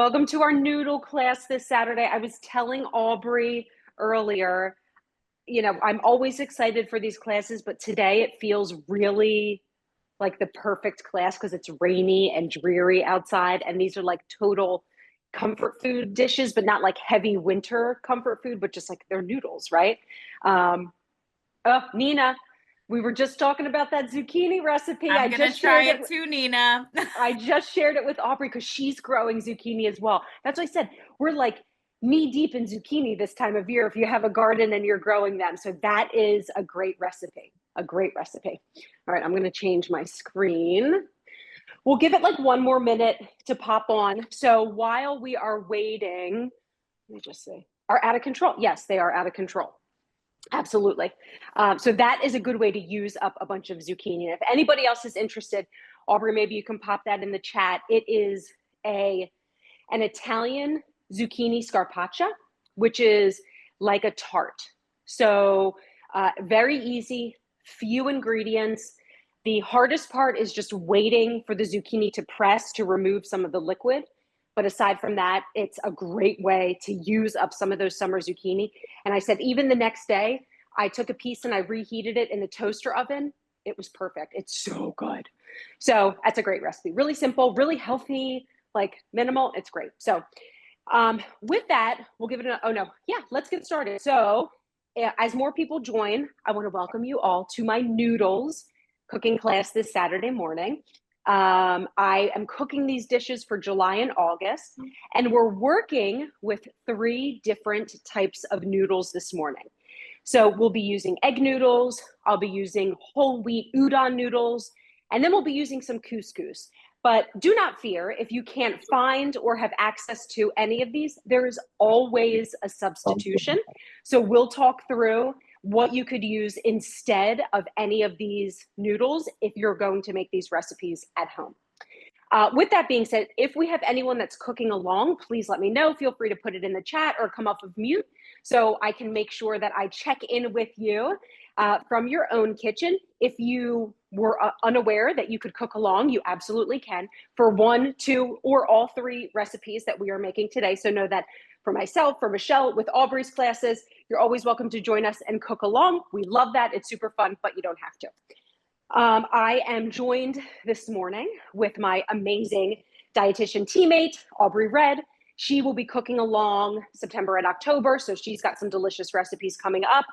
Welcome to our noodle class this Saturday. I was telling Aubrey earlier, I'm always excited for these classes, but today it feels really like the perfect class because it's rainy and dreary outside. And these are like total comfort food dishes, but not like heavy winter comfort food, but just like they're noodles, right? Oh, Nina, we were just talking about that zucchini recipe. I'm gonna try it too, Nina. I just shared it with Aubrey because she's growing zucchini as well. That's what I said. We're like knee deep in zucchini this time of year if you have a garden and you're growing them. So that is a great recipe, a great recipe. All right, I'm going to change my screen. We'll give it like one more minute to pop on. So while we are waiting, let me just see, are out of control. Yes, they are out of control. Absolutely. So that is a good way to use up a bunch of zucchini. If anybody else is interested, Aubrey, maybe you can pop that in the chat. It is an Italian zucchini scarpaccia, which is like a tart. So very easy, few ingredients. The hardest part is just waiting for the zucchini to press to remove some of the liquid. But aside from that, it's a great way to use up some of those summer zucchini. And I said, even the next day, I took a piece and I reheated it in the toaster oven. It was perfect. It's so good. So that's a great recipe. Really simple, really healthy, like minimal. It's great. So with that, we'll give it let's get started. So as more people join, I want to welcome you all to my noodles cooking class this Saturday morning. I am cooking these dishes for July and August, and we're working with 3 different types of noodles this morning. So we'll be using egg noodles, I'll be using whole wheat udon noodles, and then we'll be using some couscous. But do not fear if you can't find or have access to any of these, there is always a substitution. So we'll talk through what you could use instead of any of these noodles if you're going to make these recipes at home. With that being said, if we have anyone that's cooking along, please let me know. Feel free to put it in the chat or come off of mute so I can make sure that I check in with you from your own kitchen. If you were unaware that you could cook along, you absolutely can for 1, 2, or all 3 recipes that we are making today. So know that for myself, for Michelle, with Aubrey's classes, you're always welcome to join us and cook along. We love that. It's super fun, but you don't have to. I am joined this morning with my amazing dietitian teammate, Aubrey Red. She will be cooking along September and October, so she's got some delicious recipes coming up.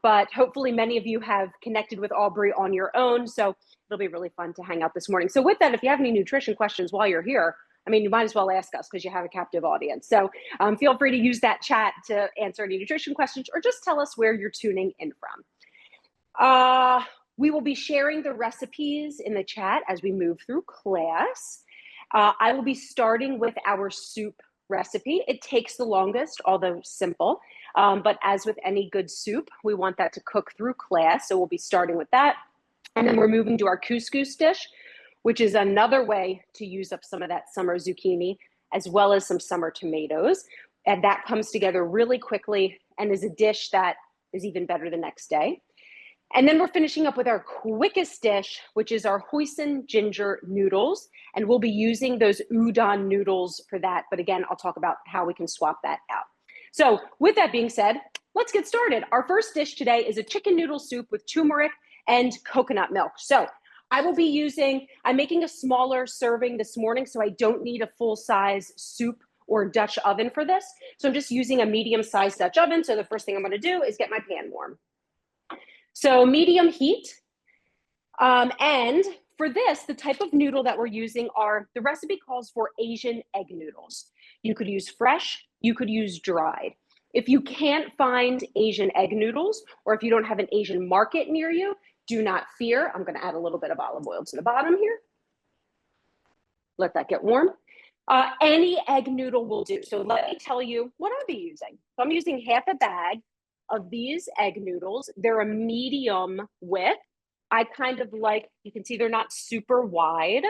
But hopefully many of you have connected with Aubrey on your own, so it'll be really fun to hang out this morning. So with that, if you have any nutrition questions while you're here, I mean, you might as well ask us because you have a captive audience. So feel free to use that chat to answer any nutrition questions or just tell us where you're tuning in from. We will be sharing the recipes in the chat as we move through class. I will be starting with our soup recipe. It takes the longest, although simple. But as with any good soup, we want that to cook through class. So we'll be starting with that. And then we're moving to our couscous dish, which is another way to use up some of that summer zucchini, as well as some summer tomatoes. And that comes together really quickly and is a dish that is even better the next day. And then we're finishing up with our quickest dish, which is our Hoisin-Ginger Noodles. And we'll be using those udon noodles for that. But again, I'll talk about how we can swap that out. So with that being said, let's get started. Our first dish today is a chicken noodle soup with turmeric and coconut milk. So I'm making a smaller serving this morning, so I don't need a full-size soup or Dutch oven for this. So I'm just using a medium-sized Dutch oven. So the first thing I'm going to do is get my pan warm. So medium heat. And for this, the type of noodle that we're using the recipe calls for Asian egg noodles. You could use fresh, you could use dried. If you can't find Asian egg noodles, or if you don't have an Asian market near you, do not fear. I'm going to add a little bit of olive oil to the bottom here. Let that get warm. Any egg noodle will do. So let me tell you what I'll be using. So I'm using half a bag of these egg noodles. They're a medium width. I kind of like, you can see they're not super wide.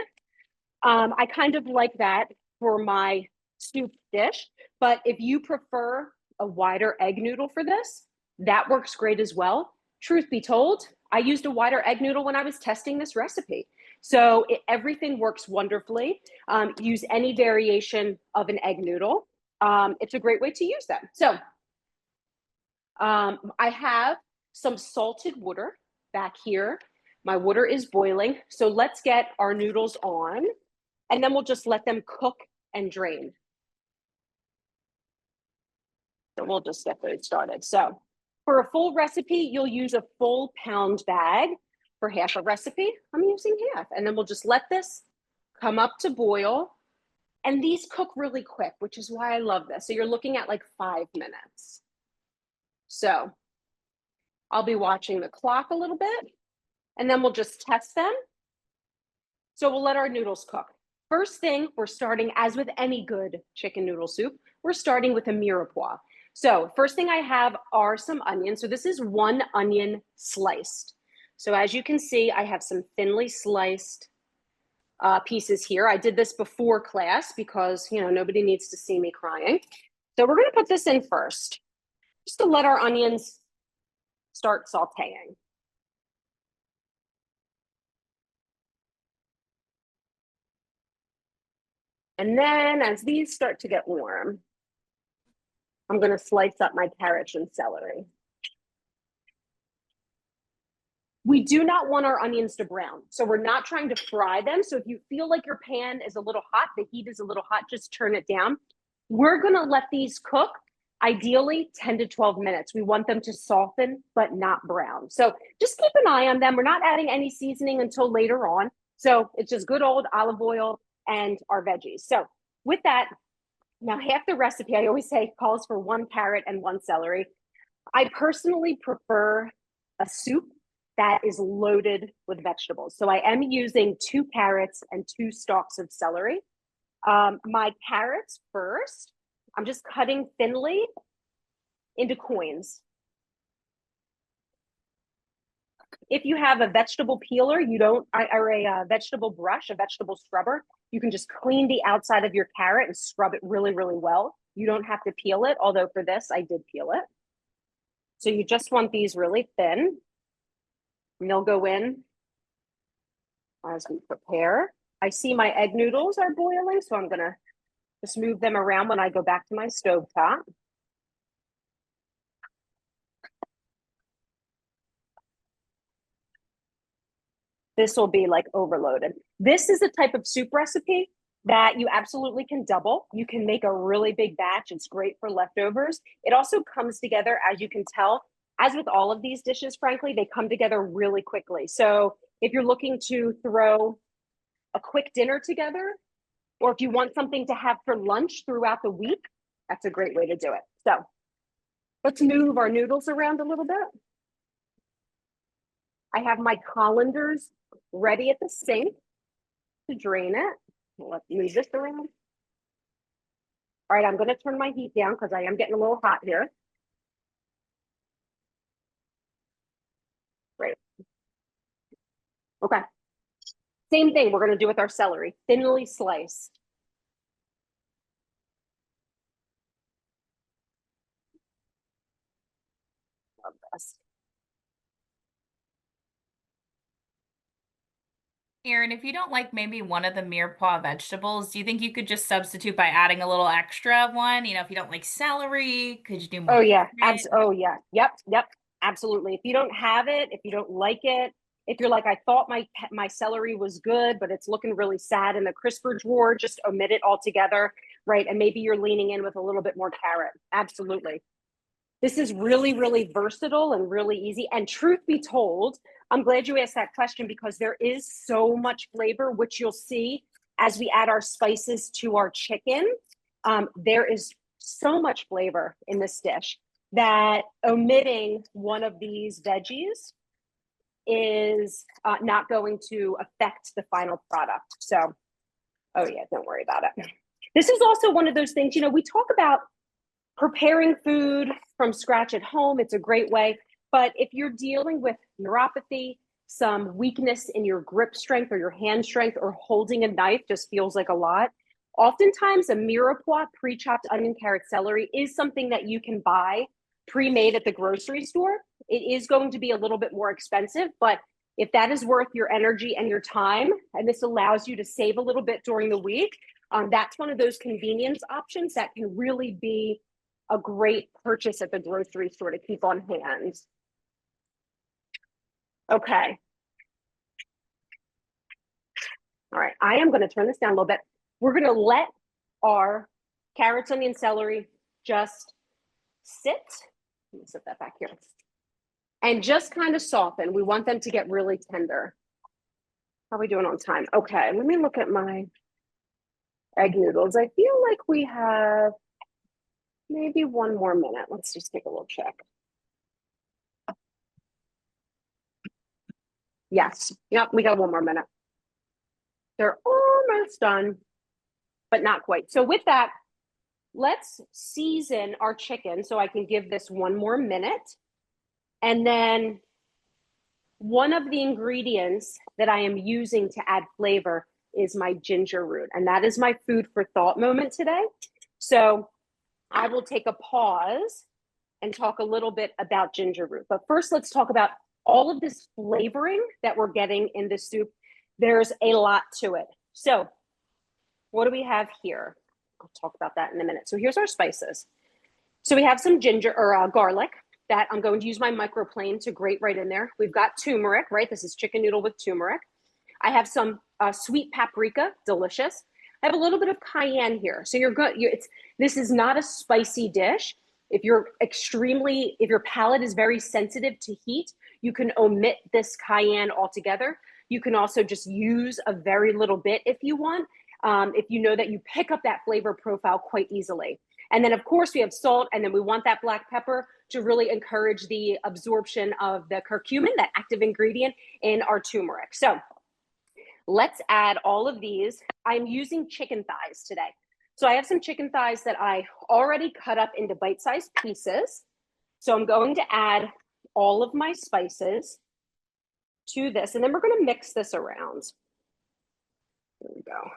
I kind of like that for my soup dish, but if you prefer a wider egg noodle for this, that works great as well. Truth be told, I used a wider egg noodle when I was testing this recipe. So everything works wonderfully. Use any variation of an egg noodle. It's a great way to use them. So I have some salted water back here. My water is boiling. So let's get our noodles on, and then we'll just let them cook and drain. So we'll just get those started. So for a full recipe, you'll use a full pound bag. For half a recipe, I'm using half. And then we'll just let this come up to boil. And these cook really quick, which is why I love this. So you're looking at like 5 minutes. So I'll be watching the clock a little bit, and then we'll just test them. So we'll let our noodles cook. First thing, we're starting, as with any good chicken noodle soup, we're starting with a mirepoix. So first thing I have are some onions. So this is 1 onion sliced. So as you can see, I have some thinly sliced pieces here. I did this before class because, nobody needs to see me crying. So we're going to put this in first, just to let our onions start sauteing. And then as these start to get warm, I'm going to slice up my carrots and celery. We do not want our onions to brown. So we're not trying to fry them. So if you feel like your pan is a little hot, the heat is a little hot, just turn it down. We're going to let these cook, ideally 10 to 12 minutes. We want them to soften, but not brown. So just keep an eye on them. We're not adding any seasoning until later on. So it's just good old olive oil and our veggies. So with that, now half the recipe, I always say, calls for 1 carrot and 1 celery. I personally prefer a soup that is loaded with vegetables. So I am using 2 carrots and 2 stalks of celery. My carrots first, I'm just cutting thinly into coins. If you have a vegetable peeler, or a vegetable brush, a vegetable scrubber, you can just clean the outside of your carrot and scrub it really, really well. You don't have to peel it, although for this, I did peel it. So you just want these really thin. And they'll go in as we prepare. I see my egg noodles are boiling, so I'm going to just move them around when I go back to my stovetop. This will be like overloaded. This is the type of soup recipe that you absolutely can double. You can make a really big batch. It's great for leftovers. It also comes together, as you can tell, as with all of these dishes, frankly, they come together really quickly. So if you're looking to throw a quick dinner together, or if you want something to have for lunch throughout the week, that's a great way to do it. So let's move our noodles around a little bit. I have my colanders ready at the sink to drain it. Let's move this around. All right, I'm going to turn my heat down because I am getting a little hot here. Great. Okay. Same thing we're going to do with our celery, thinly sliced. Love this. Erin, if you don't like maybe one of the mirepoix vegetables, do you think you could just substitute by adding a little extra one? If you don't like celery, could you do more? Oh yeah, yep, absolutely. If you don't have it, if you don't like it, if you're like, I thought my celery was good, but it's looking really sad in the crisper drawer, just omit it altogether, right? And maybe you're leaning in with a little bit more carrot. Absolutely. This is really, really versatile and really easy. And truth be told, I'm glad you asked that question because there is so much flavor, which you'll see as we add our spices to our chicken. There is so much flavor in this dish that omitting one of these veggies is not going to affect the final product. So, oh yeah, don't worry about it. This is also one of those things, we talk about preparing food from scratch at home. It's a great way. But if you're dealing with neuropathy, some weakness in your grip strength or your hand strength, or holding a knife just feels like a lot, oftentimes a mirepoix pre-chopped onion, carrot, celery is something that you can buy pre-made at the grocery store. It is going to be a little bit more expensive, but If that is worth your energy and your time, and this allows you to save a little bit during the week, that's one of those convenience options that can really be a great purchase at the grocery store to keep on hand. Okay. All right, I am going to turn this down a little bit. We're going to let our carrots, onion, celery just sit. Let me set that back here. And just kind of soften. We want them to get really tender. How are we doing on time? Okay, let me look at my egg noodles. I feel like we have maybe one more minute. Let's just take a little check. Yes, yep, we got one more minute. They're almost done, but not quite. So with that, let's season our chicken so I can give this one more minute. And then one of the ingredients that I am using to add flavor is my ginger root. And that is my food for thought moment today. So I will take a pause and talk a little bit about ginger root. But first, let's talk about all of this flavoring that we're getting in the soup. There's a lot to it. So what do we have here? I'll talk about that in a minute. So here's our spices. So we have some ginger or garlic that I'm going to use my microplane to grate right in there. We've got turmeric, right? This is chicken noodle with turmeric. I have some sweet paprika, delicious. I have a little bit of cayenne here. So you're good. This is not a spicy dish. If your palate is very sensitive to heat, you can omit this cayenne altogether. You can also just use a very little bit if you want, if you know that you pick up that flavor profile quite easily. And then of course we have salt, and then we want that black pepper to really encourage the absorption of the curcumin, that active ingredient in our turmeric. So let's add all of these. I'm using chicken thighs today. So I have some chicken thighs that I already cut up into bite-sized pieces. So I'm going to add all of my spices to this, and then we're going to mix this around. There we go.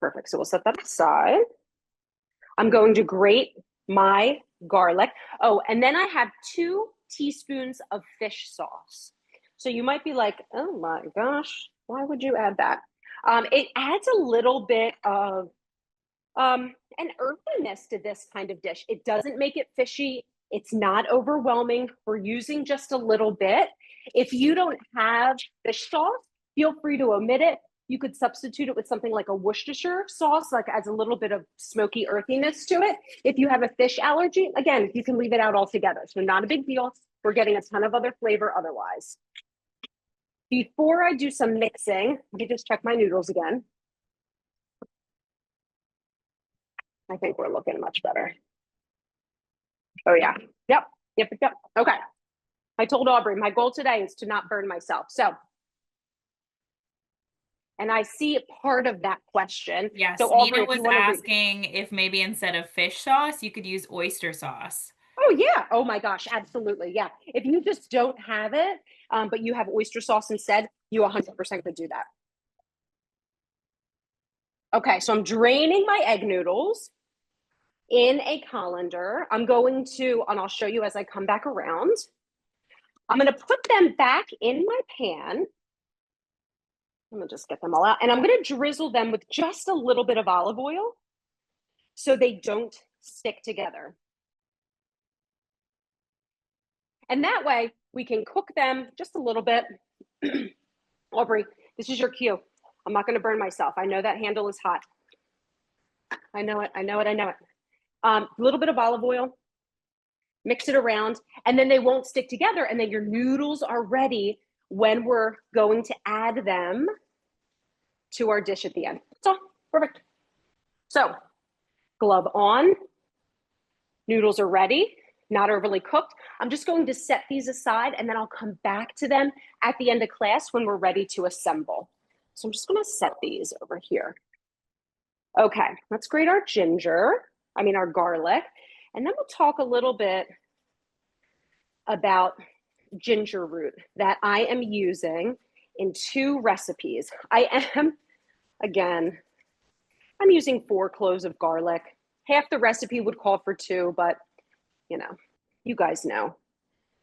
Perfect. So we'll set that aside. I'm going to grate my garlic. Oh, and then I have 2 teaspoons of fish sauce. So you might be like, oh my gosh, why would you add that? It adds a little bit of an earthiness to this kind of dish. It doesn't make it fishy. It's not overwhelming. We're using just a little bit. If you don't have fish sauce, feel free to omit it. You could substitute it with something like a Worcestershire sauce, like adds a little bit of smoky earthiness to it. If you have a fish allergy, again, you can leave it out altogether. So not a big deal. We're getting a ton of other flavor otherwise. Before I do some mixing, let me just check my noodles again. I think we're looking much better. Oh yeah, yep. Okay. I told Aubrey, my goal today is to not burn myself. So, and I see part of that question. Yes, so Aubrey, Nina was asking if maybe instead of fish sauce, you could use oyster sauce. Oh yeah, oh my gosh, absolutely, yeah. If you just don't have it, but you have oyster sauce instead, you 100% could do that. Okay, so I'm draining my egg noodles in a colander. I'm going to, and I'll show you as I come back around. I'm going to put them back in my pan. I'm going to just get them all out. And I'm going to drizzle them with just a little bit of olive oil so they don't stick together. And that way we can cook them just a little bit. Aubrey, this is your cue. I'm not going to burn myself. I know that handle is hot. I know it. A little bit of olive oil, mix it around, and then they won't stick together. And then your noodles are ready when we're going to add them to our dish at the end. That's all. Perfect. So, glove on. Noodles are ready, not overly cooked. I'm just going to set these aside, and then I'll come back to them at the end of class when we're ready to assemble. So I'm just going to set these over here. Okay, let's grate our our garlic, and then we'll talk a little bit about ginger root that I am using in 2 recipes. I'm using 4 cloves of garlic. Half the recipe would call for 2, but you guys know.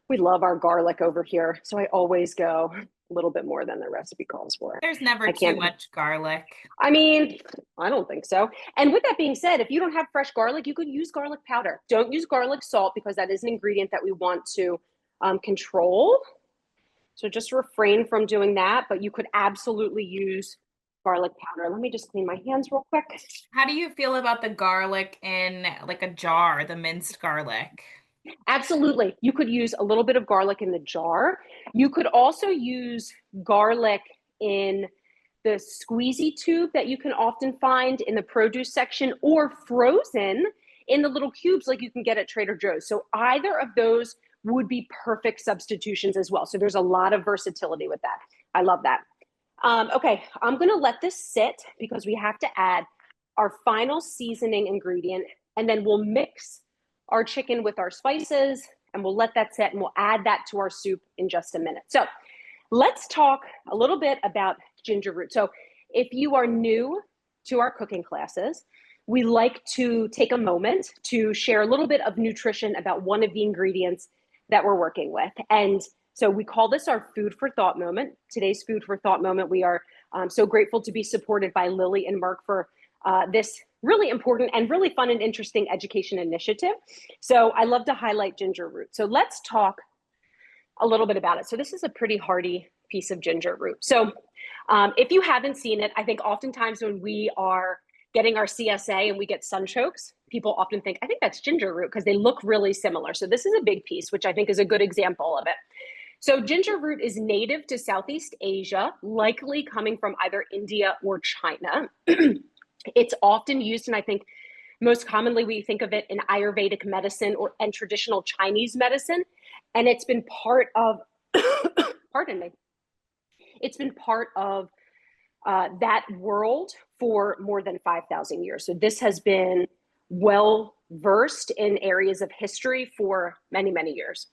We love our garlic over here, so I always go a little bit more than the recipe calls for. There's never I too can't, much garlic. I mean, I don't think so. And with that being said, if you don't have fresh garlic, you could use garlic powder. Don't use garlic salt because that is an ingredient that we want to control. So just refrain from doing that, but you could absolutely use garlic powder. Let me just clean my hands real quick. How do you feel about the garlic in like a jar, the minced garlic? Absolutely. You could use a little bit of garlic in the jar. You could also use garlic in the squeezy tube that you can often find in the produce section or frozen in the little cubes like you can get at Trader Joe's. So either of those would be perfect substitutions as well. So there's a lot of versatility with that. I love that. Okay, I'm going to let this sit because we have to add our final seasoning ingredient, and then we'll mix our chicken with our spices and we'll let that sit and we'll add that to our soup in just a minute. So let's talk a little bit about ginger root. So if you are new to our cooking classes, we like to take a moment to share a little bit of nutrition about one of the ingredients that we're working with. And so we call this our food for thought moment. Today's food for thought moment, we are so grateful to be supported by Lilly and Merck for this really important and really fun and interesting education initiative. So I love to highlight ginger root. So let's talk a little bit about it. So this is a pretty hearty piece of ginger root. So if you haven't seen it, I think oftentimes when we are getting our CSA and we get sunchokes, people often think, I think that's ginger root because they look really similar. So this is a big piece, which I think is a good example of it. So ginger root is native to Southeast Asia, likely coming from either India or China. It's often used, and I think most commonly we think of it in Ayurvedic medicine and traditional Chinese medicine. And it's been part of, pardon me, it's been part of that world for more than 5,000 years. So this has been well versed in areas of history for many, many years.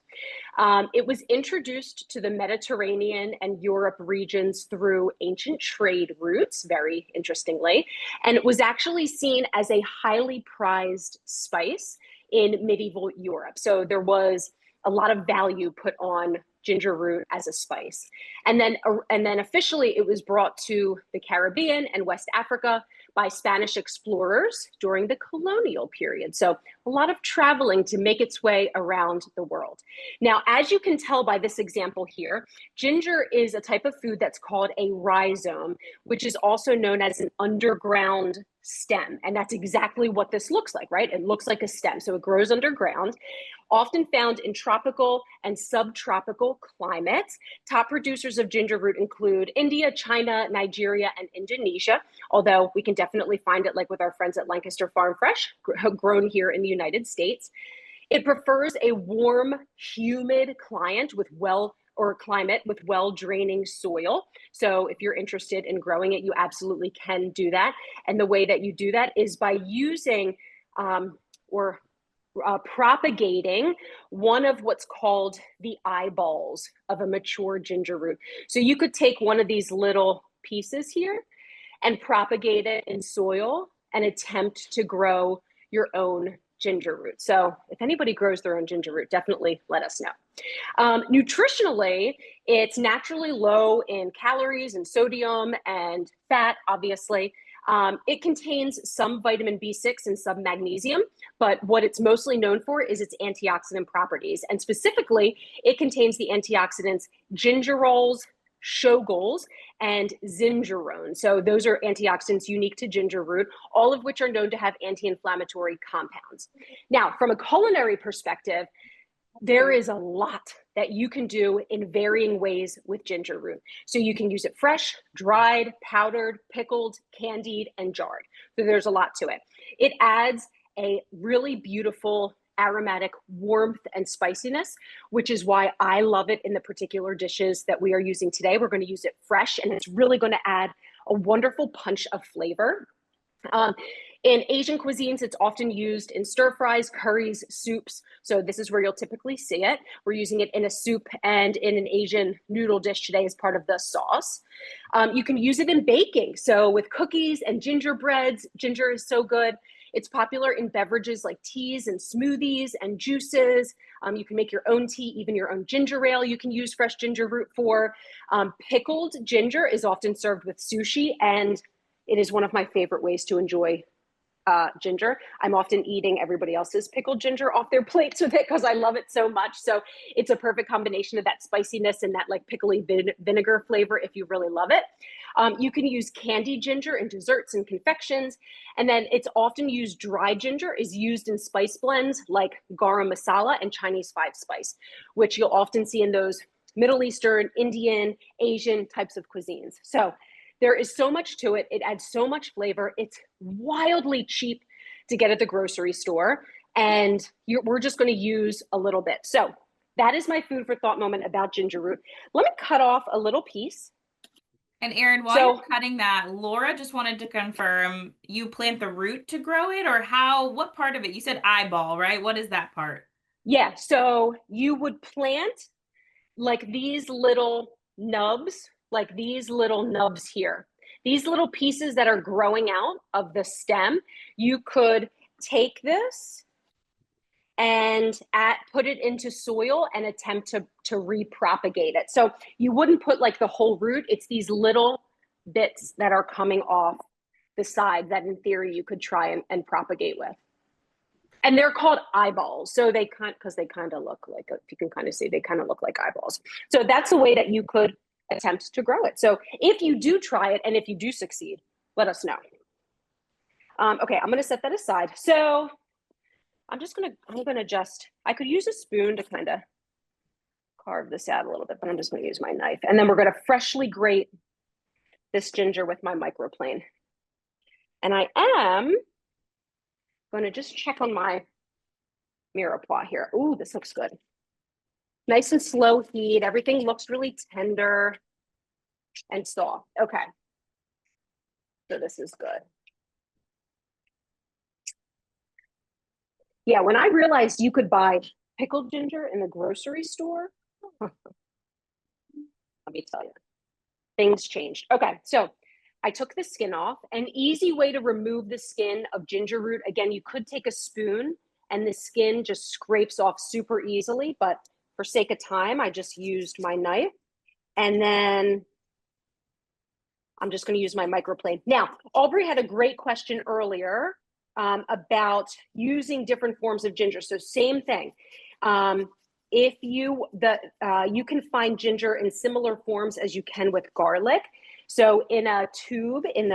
It was introduced to the Mediterranean and Europe regions through ancient trade routes, very interestingly, and it was actually seen as a highly prized spice in medieval Europe. So there was a lot of value put on ginger root as a spice. And then officially it was brought to the Caribbean and West Africa by Spanish explorers during the colonial period. So a lot of traveling to make its way around the world. Now, as you can tell by this example here, ginger is a type of food that's called a rhizome, which is also known as an underground stem. And that's exactly what this looks like, right? It looks like a stem. So it grows underground, often found in tropical and subtropical climates. Top producers of ginger root include India, China, Nigeria, and Indonesia, although we can definitely find it like with our friends at Lancaster Farm Fresh, grown here in the United States. It prefers a warm, humid climate with well-draining soil. So if you're interested in growing it, you absolutely can do that. And the way that you do that is by using propagating one of what's called the eyeballs of a mature ginger root. So you could take one of these little pieces here and propagate it in soil and attempt to grow your own ginger root. So if anybody grows their own ginger root, definitely let us know. Nutritionally, it's naturally low in calories and sodium and fat, obviously. It contains some vitamin B6 and some magnesium, but what it's mostly known for is its antioxidant properties. And specifically, it contains the antioxidants gingerols, shogols, and zingerone. So those are antioxidants unique to ginger root, all of which are known to have anti-inflammatory compounds. Now, from a culinary perspective, there is a lot that you can do in varying ways with ginger root. So you can use it fresh, dried, powdered, pickled, candied, and jarred. So there's a lot to it. It adds a really beautiful aromatic warmth and spiciness, which is why I love it in the particular dishes that we are using today. We're going to use it fresh, and it's really going to add a wonderful punch of flavor. In Asian cuisines, it's often used in stir fries, curries, soups. So this is where you'll typically see it. We're using it in a soup and in an Asian noodle dish today as part of the sauce. You can use it in baking. So with cookies and gingerbreads, ginger is so good. It's popular in beverages like teas and smoothies and juices. You can make your own tea, even your own ginger ale you can use fresh ginger root for. Pickled ginger is often served with sushi, and it is one of my favorite ways to enjoy ginger. I'm often eating everybody else's pickled ginger off their plates with it because I love it so much. So it's a perfect combination of that spiciness and that like pickly vinegar flavor if you really love it. You can use candied ginger in desserts and confections. And then it's often used, dry ginger is used in spice blends like garam masala and Chinese 5-spice, which you'll often see in those Middle Eastern, Indian, Asian types of cuisines. So there is so much to it. It adds so much flavor. It's wildly cheap to get at the grocery store. And we're just going to use a little bit. So that is my food for thought moment about ginger root. Let me cut off a little piece. And Erin, while you're cutting that, Laura just wanted to confirm, you plant the root to grow it, or what part of it? You said eyeball, right? What is that part? Yeah, so you would plant like these little nubs, here. These little pieces that are growing out of the stem, you could take this and put it into soil and attempt to repropagate it. So you wouldn't put like the whole root. It's these little bits that are coming off the side that in theory you could try and propagate with. And they're called eyeballs. So because they kind of look like, if you can kind of see, they kind of look like eyeballs. So that's the way that you could attempt to grow it. So if you do try it and if you do succeed, let us know. Okay, I'm gonna set that aside. So I could use a spoon to kind of carve this out a little bit, but I'm just gonna use my knife. And then we're gonna freshly grate this ginger with my microplane. And I am going to just check on my mirepoix here. Ooh, this looks good. Nice and slow heat. Everything looks really tender and soft. Okay. So this is good. Yeah, when I realized you could buy pickled ginger in the grocery store, let me tell you, things changed. Okay, so I took the skin off. An easy way to remove the skin of ginger root, again, you could take a spoon and the skin just scrapes off super easily, but for sake of time, I just used my knife. And then I'm just going to use my microplane. Now, Aubrey had a great question earlier about using different forms of ginger. So same thing. If you can find ginger in similar forms as you can with garlic. So in a tube in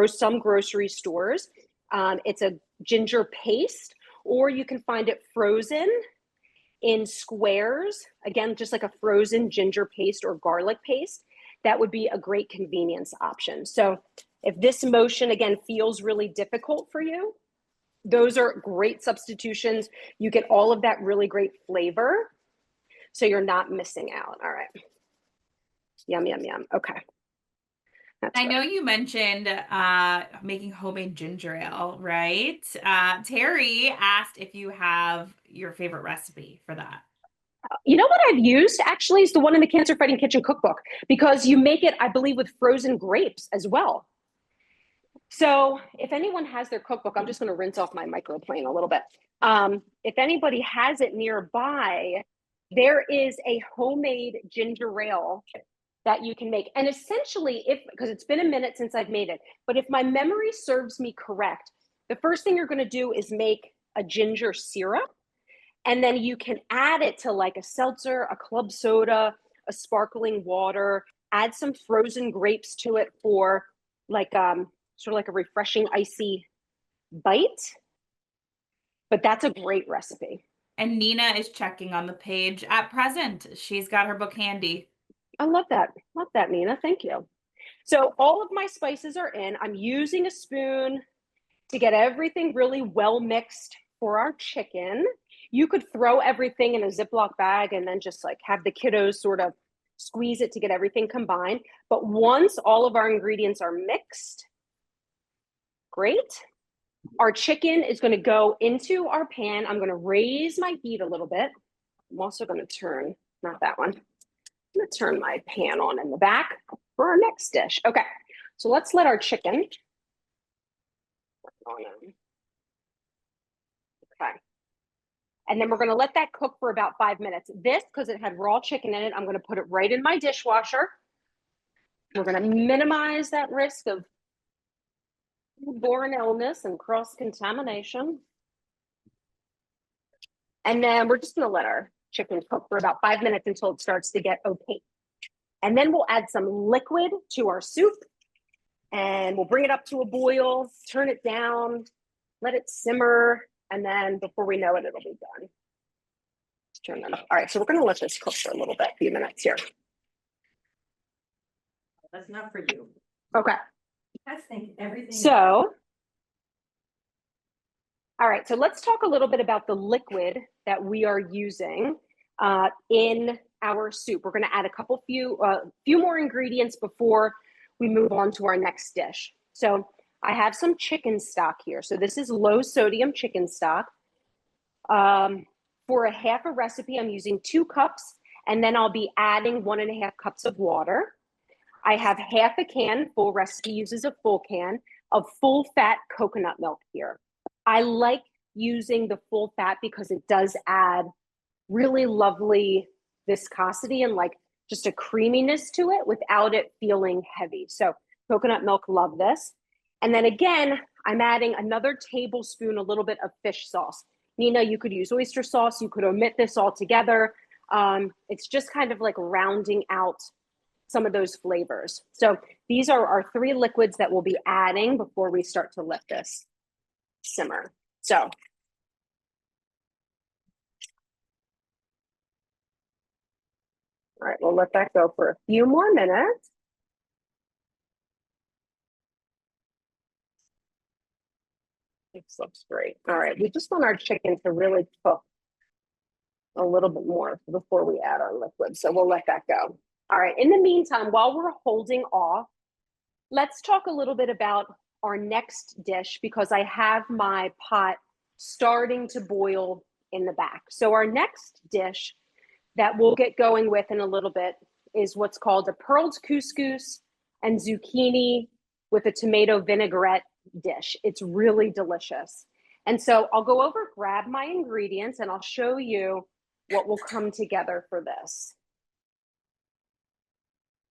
some grocery stores, it's a ginger paste, or you can find it frozen in squares. Again, just like a frozen ginger paste or garlic paste. That would be a great convenience option. So if this motion, again, feels really difficult for you, those are great substitutions. You get all of that really great flavor, so you're not missing out. All right. Yum, yum, yum. Okay. I know you mentioned making homemade ginger ale, right? Terry asked if you have your favorite recipe for that. You know what I've used actually is the one in the Cancer Fighting Kitchen cookbook, because you make it, I believe, with frozen grapes as well. So if anyone has their cookbook, I'm just going to rinse off my microplane a little bit. If anybody has it nearby, there is a homemade ginger ale that you can make. And essentially, because it's been a minute since I've made it, but if my memory serves me correct, the first thing you're going to do is make a ginger syrup. And then you can add it to like a seltzer, a club soda, a sparkling water, add some frozen grapes to it for like sort of like a refreshing icy bite. But that's a great recipe. And Nina is checking on the page at present. She's got her book handy. I love that. Love that, Nina. Thank you. So all of my spices are in. I'm using a spoon to get everything really well mixed for our chicken. You could throw everything in a Ziploc bag and then just like have the kiddos sort of squeeze it to get everything combined. But once all of our ingredients are mixed, great. Our chicken is going to go into our pan. I'm going to raise my heat a little bit. I'm also going to turn, not that one. I'm going to turn my pan on in the back for our next dish. Okay, so let's let our chicken on in. Okay. And then we're gonna let that cook for about 5 minutes. This, because it had raw chicken in it, I'm gonna put it right in my dishwasher. We're gonna minimize that risk of foodborne illness and cross-contamination. And then we're just gonna let our chicken cook for about 5 minutes until it starts to get opaque. And then we'll add some liquid to our soup and we'll bring it up to a boil, turn it down, let it simmer, and then before we know it, it'll be done. Let's turn that up. All right, so we're gonna let this cook for a little bit, a few minutes here. That's not for you. Okay. I think everything. So, all right, so let's talk a little bit about the liquid that we are using in our soup. We're gonna add a few more ingredients before we move on to our next dish. So I have some chicken stock here. So this is low sodium chicken stock. For a half a recipe, I'm using 2 cups, and then I'll be adding 1.5 cups of water. I have half a can, full recipe uses a full can, of full fat coconut milk here. I like using the full fat because it does add really lovely viscosity and like just a creaminess to it without it feeling heavy. So coconut milk, love this. And then again, I'm adding another tablespoon, a little bit of fish sauce. Nina, you could use oyster sauce. You could omit this altogether. It's just kind of like rounding out some of those flavors. So these are our 3 liquids that we'll be adding before we start to let this simmer. So all right, we'll let that go for a few more minutes. This looks great. All right, we just want our chicken to really cook a little bit more before we add our liquid. So we'll let that go. All right, in the meantime, while we're holding off, let's talk a little bit about our next dish because I have my pot starting to boil in the back. So our next dish that we'll get going with in a little bit is what's called a pearled couscous and zucchini with a tomato vinaigrette dish. It's really delicious. And so I'll go over, grab my ingredients, and I'll show you what will come together for this.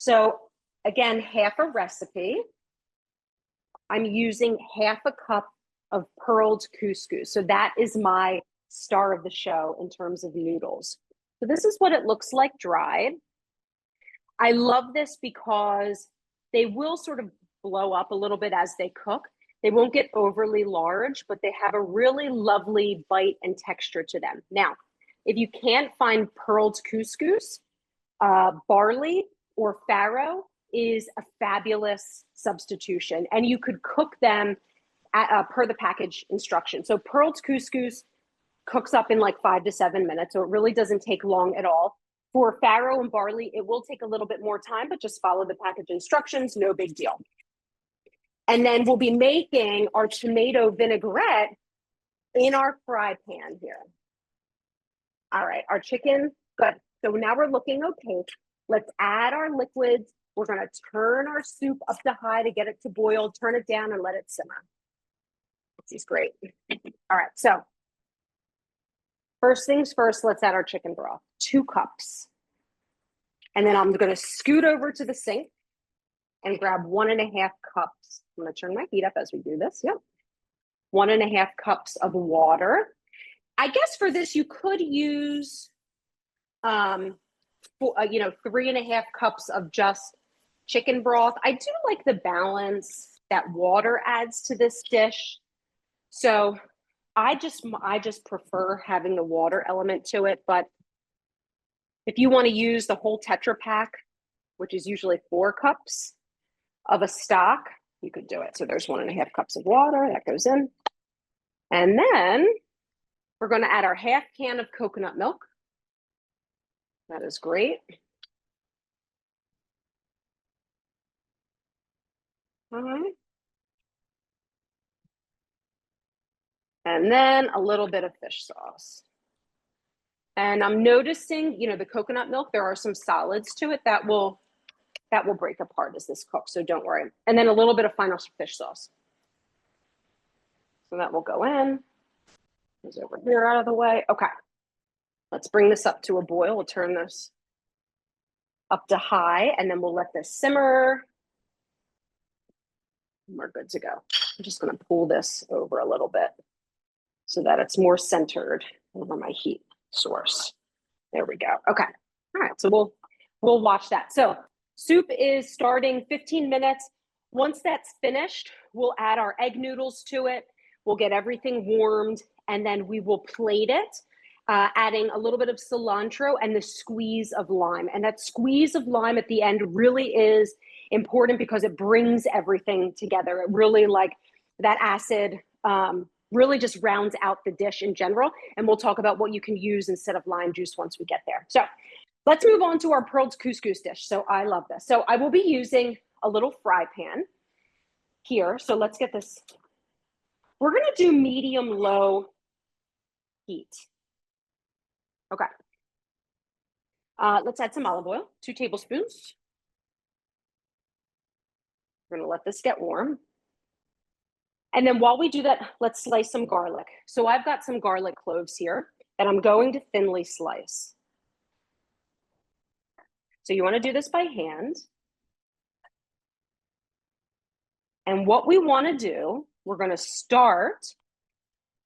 So again, half a recipe. I'm using half a cup of pearled couscous. So that is my star of the show in terms of noodles. So this is what it looks like dried. I love this because they will sort of blow up a little bit as they cook. They won't get overly large, but they have a really lovely bite and texture to them. Now, if you can't find pearled couscous, barley or farro is a fabulous substitution. And you could cook them per the package instruction. So pearled couscous cooks up in like 5 to 7 minutes. So it really doesn't take long at all. For farro and barley, it will take a little bit more time, but just follow the package instructions, no big deal. And then we'll be making our tomato vinaigrette in our fry pan here. All right, our chicken, good. So now we're looking opaque. Let's add our liquids. We're gonna turn our soup up to high to get it to boil, turn it down and let it simmer. This is great. All right, so first things first, let's add our chicken broth, 2 cups. And then I'm gonna scoot over to the sink and grab 1.5 cups. I'm gonna turn my heat up as we do this, yep. 1.5 cups of water. I guess for this, you could use, 3.5 cups of just chicken broth. I do like the balance that water adds to this dish. So I just prefer having the water element to it. But if you want to use the whole Tetra Pak, which is usually 4 cups of a stock, you could do it. So there's 1.5 cups of water that goes in. And then we're going to add our half can of coconut milk. That is great. All right. And then a little bit of fish sauce. And I'm noticing, the coconut milk, there are some solids to it that will break apart as this cooks, so don't worry. And then a little bit of final fish sauce. So that will go in. Goes over here out of the way. Okay. Let's bring this up to a boil. We'll turn this up to high, and then we'll let this simmer. We're good to go. I'm just going to pull this over a little bit so that it's more centered over my heat source. There we go. Okay. All right. So we'll watch that. So soup is starting 15 minutes. Once that's finished, we'll add our egg noodles to it. We'll get everything warmed, and then we will plate it, adding a little bit of cilantro and the squeeze of lime. And that squeeze of lime at the end really is important because it brings everything together. It really, like, that acid really just rounds out the dish in general. And we'll talk about what you can use instead of lime juice once we get there. So let's move on to our pearled couscous dish. So I love this. So I will be using a little fry pan here. So let's get this. We're going to do medium-low heat. Okay. Let's add some olive oil, 2 tablespoons. We're going to let this get warm. And then while we do that, let's slice some garlic. So I've got some garlic cloves here that I'm going to thinly slice. So you want to do this by hand. And what we want to do, we're going to start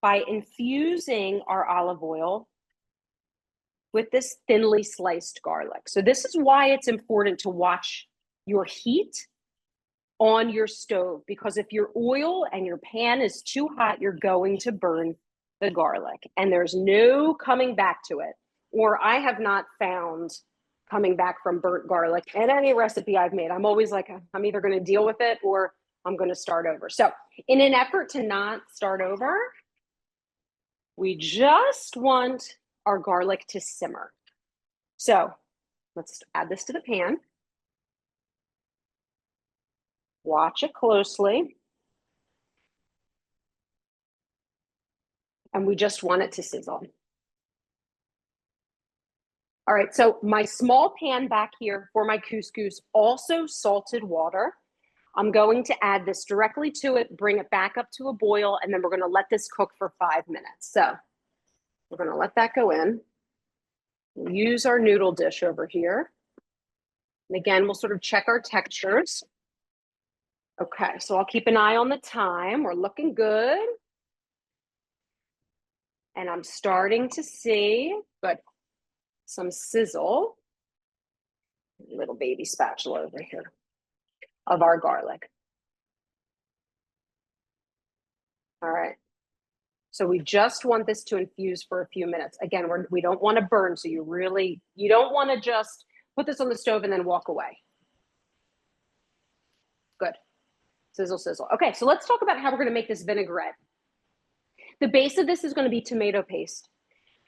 by infusing our olive oil with this thinly sliced garlic. So this is why it's important to watch your heat on your stove, because if your oil and your pan is too hot, you're going to burn the garlic, and there's no coming back to it. Or I have not found coming back from burnt garlic in any recipe I've made. I'm always like, I'm either going to deal with it or I'm going to start over. So in an effort to not start over, we just want our garlic to simmer. So let's add this to the pan. Watch it closely. And we just want it to sizzle. All right, so my small pan back here for my couscous, also salted water. I'm going to add this directly to it, bring it back up to a boil, and then we're going to let this cook for 5 minutes. So we're going to let that go in. We'll use our noodle dish over here. And again, we'll sort of check our textures. Okay, so I'll keep an eye on the time. We're looking good. And I'm starting to see, but some sizzle. Little baby spatula over here of our garlic. All right. So we just want this to infuse for a few minutes. Again, we don't want to burn, so you don't want to just put this on the stove and then walk away. Good. Sizzle, sizzle. Okay, so let's talk about how we're going to make this vinaigrette. The base of this is going to be tomato paste.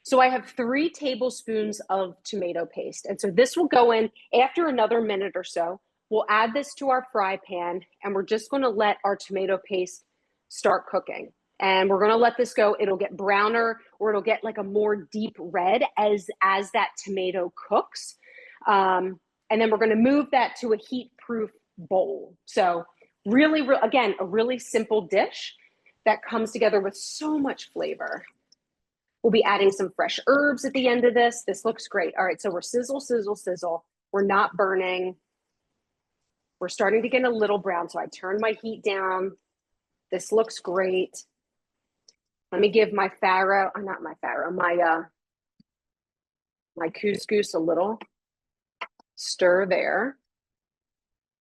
So I have 3 tablespoons of tomato paste. And so this will go in after another minute or so. We'll add this to our fry pan, and we're just going to let our tomato paste start cooking. And we're going to let this go. It'll get browner, or it'll get like a more deep red as that tomato cooks. And then we're going to move that to a heat-proof bowl. So really, again, a really simple dish that comes together with so much flavor. We'll be adding some fresh herbs at the end of this. This looks great. All right, so we're sizzle, sizzle, sizzle. We're not burning. We're starting to get a little brown, so I turned my heat down. This looks great. Let me give my my couscous a little stir there.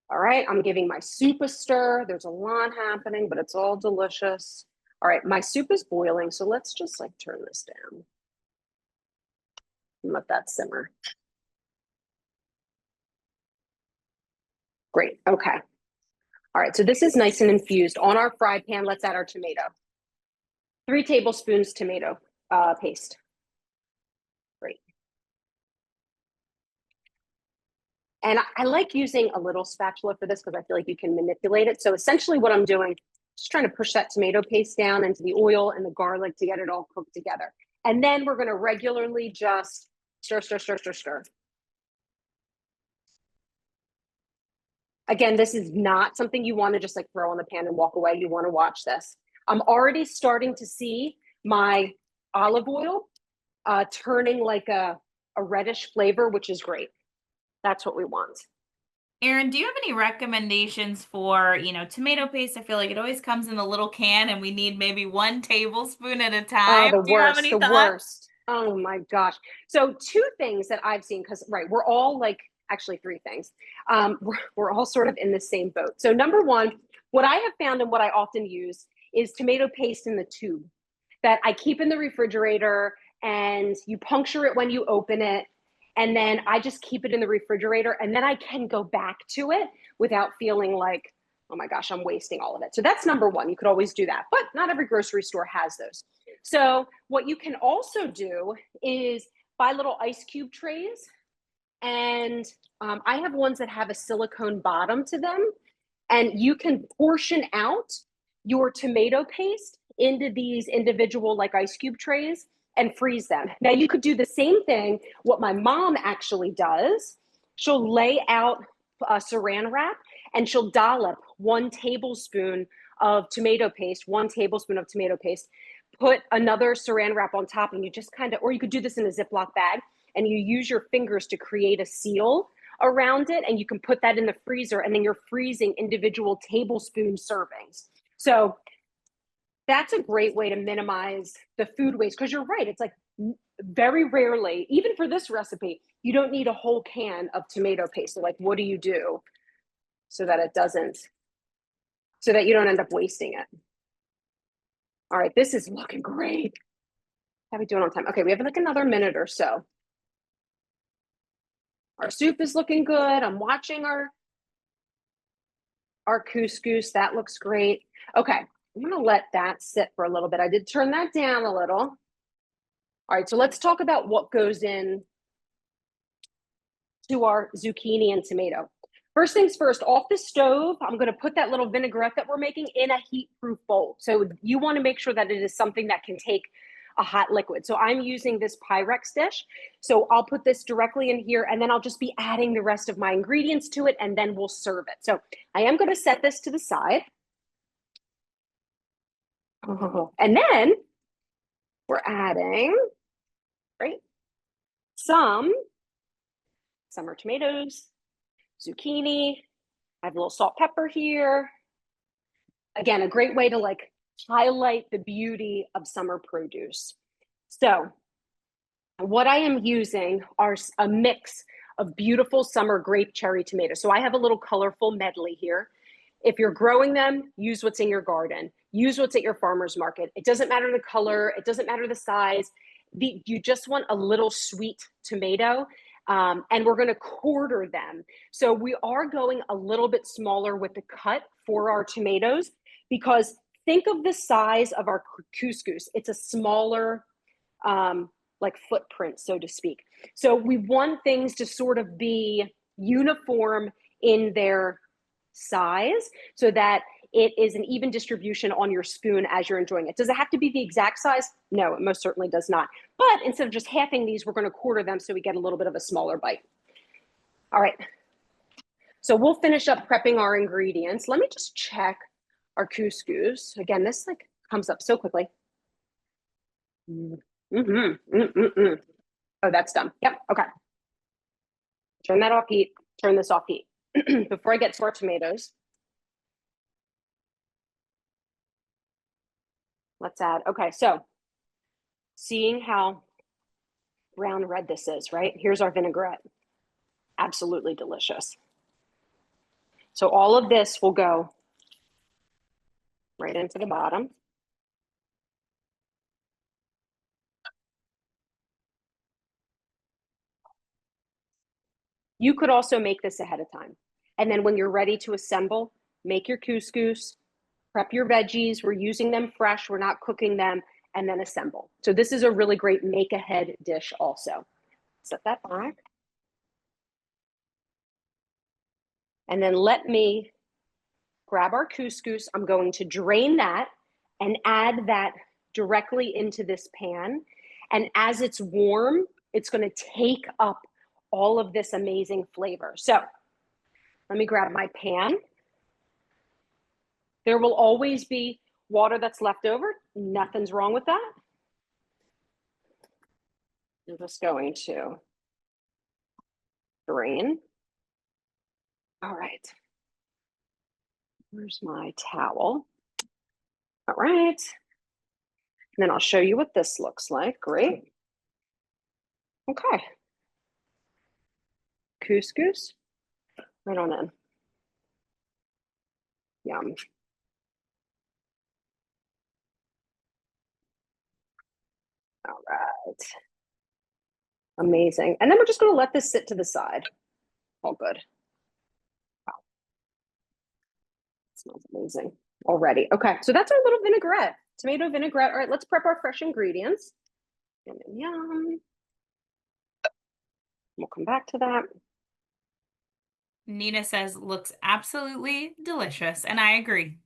All right, I'm giving my soup a stir. There's a lot happening, but it's all delicious. All right, my soup is boiling, so let's just like turn this down and let that simmer. Great, okay. All right, so this is nice and infused. On our fry pan, let's add our tomato. 3 tablespoons tomato paste. Great. And I like using a little spatula for this because I feel like you can manipulate it. So essentially what I'm doing, just trying to push that tomato paste down into the oil and the garlic to get it all cooked together. And then we're going to regularly just stir, stir, stir, stir, stir. Again, this is not something you want to just like throw on the pan and walk away. You want to watch this. I'm already starting to see my olive oil turning like a reddish flavor, which is great. That's what we want. Erin, do you have any recommendations for, tomato paste? I feel like it always comes in a little can and we need maybe 1 tablespoon at a time. Oh, Do you have any thoughts? Worst. Oh my gosh. So 2 things that I've seen, because we're all like, actually 3 things. We're all sort of in the same boat. So number 1, what I have found and what I often use is tomato paste in the tube that I keep in the refrigerator, and you puncture it when you open it. And then I just keep it in the refrigerator, and then I can go back to it without feeling like, oh my gosh, I'm wasting all of it. So that's number 1. You could always do that, but not every grocery store has those. So what you can also do is buy little ice cube trays. And I have ones that have a silicone bottom to them, and you can portion out your tomato paste into these individual like ice cube trays and freeze them. Now you could do the same thing. What my mom actually does, she'll lay out a saran wrap and she'll dollop 1 tablespoon of tomato paste, 1 tablespoon of tomato paste, put another saran wrap on top, and you just kind of, or you could do this in a Ziploc bag, and you use your fingers to create a seal around it, and you can put that in the freezer, and then you're freezing individual tablespoon servings. So that's a great way to minimize the food waste, because you're right, it's like very rarely, even for this recipe, you don't need a whole can of tomato paste. So like, what do you do so that so that you don't end up wasting it? All right, this is looking great. How are we doing on time? Okay, we have like another minute or so. Our soup is looking good. I'm watching our couscous. That looks great. Okay, I'm gonna let that sit for a little bit. I did turn that down a little. All right, so let's talk about what goes in to our zucchini and tomato. First things first, off the stove, I'm gonna put that little vinaigrette that we're making in a heat-proof bowl. So you wanna make sure that it is something that can take a hot liquid. So I'm using this Pyrex dish. So I'll put this directly in here, and then I'll just be adding the rest of my ingredients to it, and then we'll serve it. So I am gonna set this to the side. And then we're adding, right, some summer tomatoes, zucchini. I have a little salt, pepper here. Again, a great way to like highlight the beauty of summer produce. So what I am using are a mix of beautiful summer grape cherry tomatoes. So I have a little colorful medley here. If you're growing them, use what's in your garden. Use what's at your farmer's market. It doesn't matter the color. It doesn't matter the size. You just want a little sweet tomato. And we're going to quarter them. So we are going a little bit smaller with the cut for our tomatoes, because think of the size of our couscous. It's a smaller like footprint, so to speak. So we want things to sort of be uniform in their size so that it is an even distribution on your spoon as you're enjoying it. Does it have to be the exact size? No, it most certainly does not. But instead of just halving these, we're going to quarter them so we get a little bit of a smaller bite. All right. So we'll finish up prepping our ingredients. Let me just check our couscous. Again, this like comes up so quickly. Oh, that's done. Yep. Okay. Turn that off heat. Turn this off heat. Before I get to our tomatoes, let's add. Okay, so seeing how brown red this is, right? Here's our vinaigrette. Absolutely delicious. So all of this will go right into the bottom. You could also make this ahead of time. And then when you're ready to assemble, make your couscous, prep your veggies. We're using them fresh. We're not cooking them, and then assemble. So this is a really great make ahead dish also. Set that back. And then let me grab our couscous. I'm going to drain that and add that directly into this pan. And as it's warm, it's going to take up all of this amazing flavor. So let me grab my pan. There will always be water that's left over. Nothing's wrong with that. I'm just going to drain. All right. Where's my towel? All right. And then I'll show you what this looks like. Great. Okay. Couscous. Right on in. Yum. All right. Amazing. And then we're just going to let this sit to the side. All good. Wow. It smells amazing already. Okay, so that's our little vinaigrette, tomato vinaigrette. All right, let's prep our fresh ingredients. Yum, yum, yum. We'll come back to that. Nina says, looks absolutely delicious. And I agree.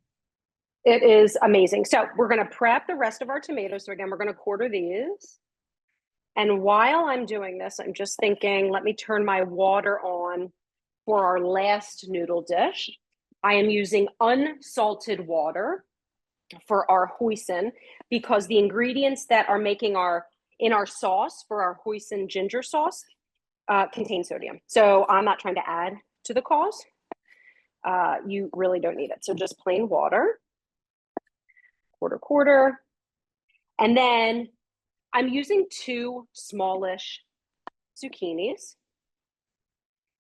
It is amazing. So we're going to prep the rest of our tomatoes. So again, we're going to quarter these. And while I'm doing this, I'm just thinking, let me turn my water on for our last noodle dish. I am using unsalted water for our hoisin because the ingredients that are making in our sauce for our Hoisin-Ginger sauce contain sodium. So I'm not trying to add to the cause. You really don't need it. So just plain water, quarter. And then I'm using 2 smallish zucchinis.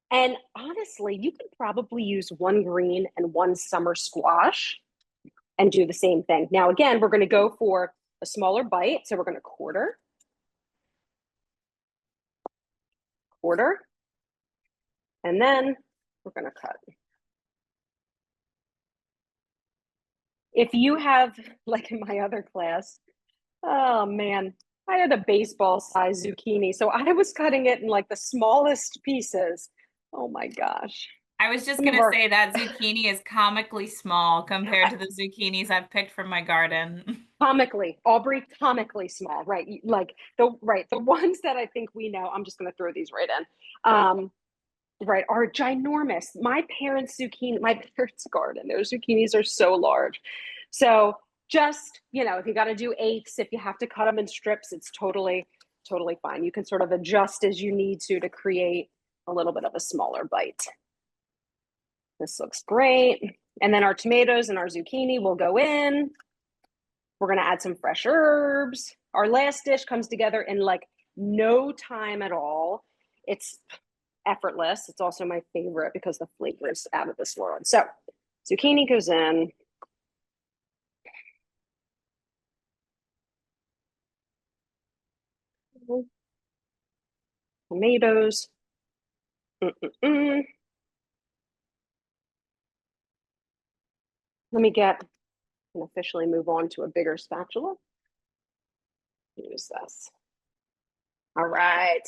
And honestly, you could probably use 1 green and 1 summer squash and do the same thing. Now, again, we're going to go for a smaller bite. So we're going to quarter, and then we're going to cut. If you have, like in my other class, oh man, I had a baseball size zucchini. So I was cutting it in like the smallest pieces. Oh my gosh. I was just going to say that zucchini is comically small compared to the zucchinis I've picked from my garden. Comically, Aubrey, comically small, right? Like the ones that I think we know, I'm just going to throw these right in, right, are ginormous. My parents' garden, those zucchinis are so large. So just, if you got to do eighths, if you have to cut them in strips, it's totally fine. You can sort of adjust as you need to create a little bit of a smaller bite. This looks great. And then our tomatoes and our zucchini will go in. We're going to add some fresh herbs. Our last dish comes together in like no time at all. It's effortless. It's also my favorite because the flavor is out of this world. So zucchini goes in. Tomatoes. Let me officially move on to a bigger spatula. Use this. All right.